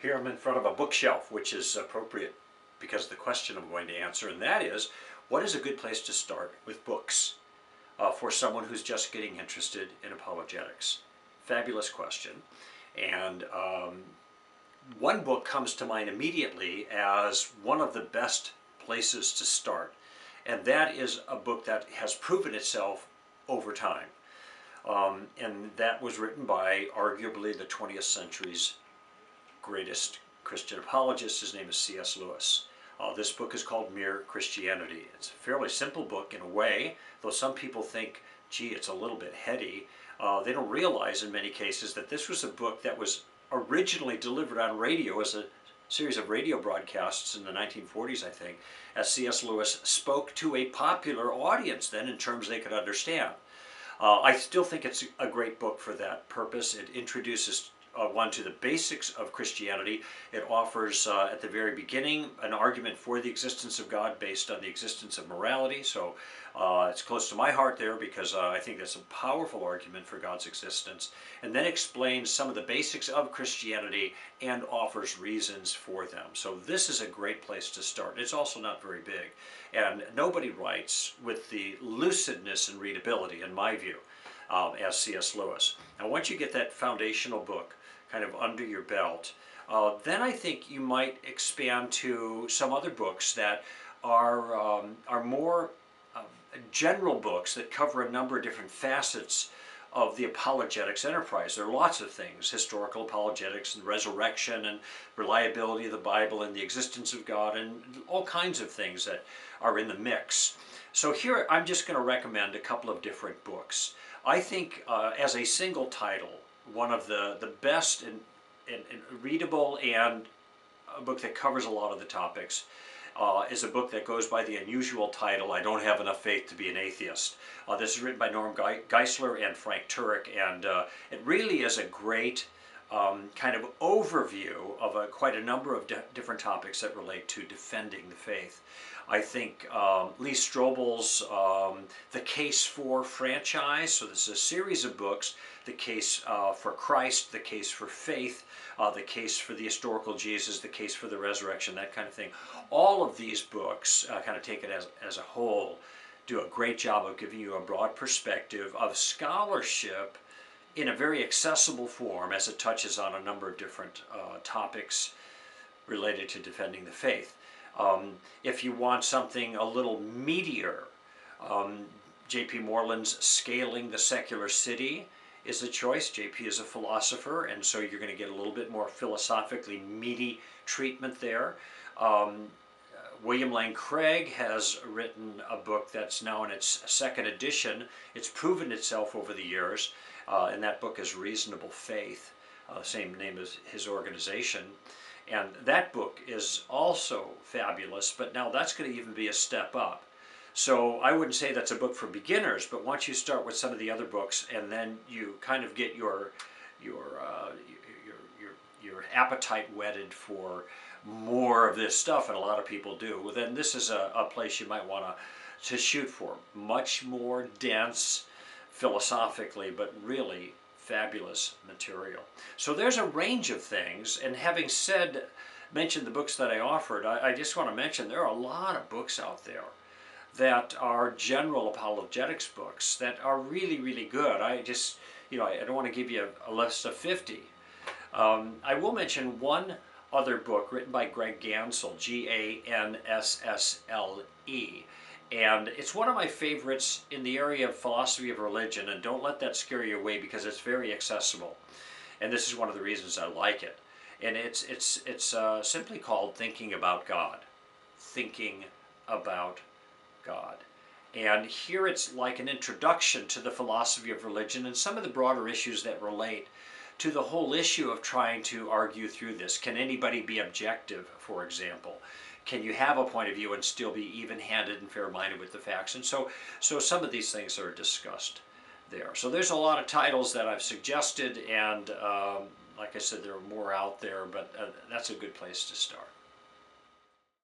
Here I'm in front of a bookshelf, which is appropriate because of the question I'm going to answer, and that is, what is a good place to start with books for someone who's just getting interested in apologetics? Fabulous question. And one book comes to mind immediately as one of the best places to start, and that is a book that has proven itself over time. And that was written by arguably the 20th century's greatest Christian apologist. His name is C.S. Lewis. This book is called Mere Christianity. It's a fairly simple book in a way, though some people think, gee, it's a little bit heady. They don't realize in many cases that this was a book that was originally delivered on radio as a series of radio broadcasts in the 1940s, I think, as C.S. Lewis spoke to a popular audience then in terms they could understand. I still think it's a great book for that purpose. It introduces one to the basics of Christianity. It offers at the very beginning an argument for the existence of God based on the existence of morality. So it's close to my heart there because I think that's a powerful argument for God's existence. And then explains some of the basics of Christianity and offers reasons for them. So this is a great place to start. It's also not very big. And nobody writes with the lucidness and readability, in my view, as C.S. Lewis. Now once you get that foundational book kind of under your belt, then I think you might expand to some other books that are more general books that cover a number of different facets of the apologetics enterprise. There are lots of things: historical apologetics and resurrection and reliability of the Bible and the existence of God and all kinds of things that are in the mix. So here I'm just going to recommend a couple of different books. I think as a single title, one of the best and readable and a book that covers a lot of the topics is a book that goes by the unusual title, I Don't Have Enough Faith to Be an Atheist. This is written by Norm Geisler and Frank Turek, and it really is a great kind of overview of quite a number of different topics that relate to defending the faith. I think Lee Strobel's The Case for Franchise, so this is a series of books: The Case for Christ, The Case for Faith, The Case for the Historical Jesus, The Case for the Resurrection, that kind of thing. All of these books, kind of taken as a whole, do a great job of giving you a broad perspective of scholarship in a very accessible form, as it touches on a number of different topics related to defending the faith. If you want something a little meatier, J.P. Moreland's Scaling the Secular City is a choice. J.P. is a philosopher, and so you're going to get a little bit more philosophically meaty treatment there. William Lane Craig has written a book that's now in its second edition. It's proven itself over the years, and that book is Reasonable Faith, same name as his organization. And that book is also fabulous, but now that's going to even be a step up. So I wouldn't say that's a book for beginners, but once you start with some of the other books and then you kind of get your appetite whetted for more of this stuff, and a lot of people do, well, then this is a place you might want to shoot for. Much more dense philosophically, but really fabulous material. So there's a range of things, and having mentioned the books that I offered, I just want to mention there are a lot of books out there that are general apologetics books that are really, really good. I don't want to give you a list of 50. I will mention one other book written by Greg Gansel, Ganssle, and it's one of my favorites in the area of philosophy of religion, and don't let that scare you away because it's very accessible. And this is one of the reasons I like it. And it's simply called Thinking About God. Thinking About God. And here it's like an introduction to the philosophy of religion and some of the broader issues that relate to the whole issue of trying to argue through this. Can anybody be objective, for example? Can you have a point of view and still be even-handed and fair-minded with the facts? And so some of these things are discussed there. So there's a lot of titles that I've suggested, and like I said, there are more out there, but that's a good place to start.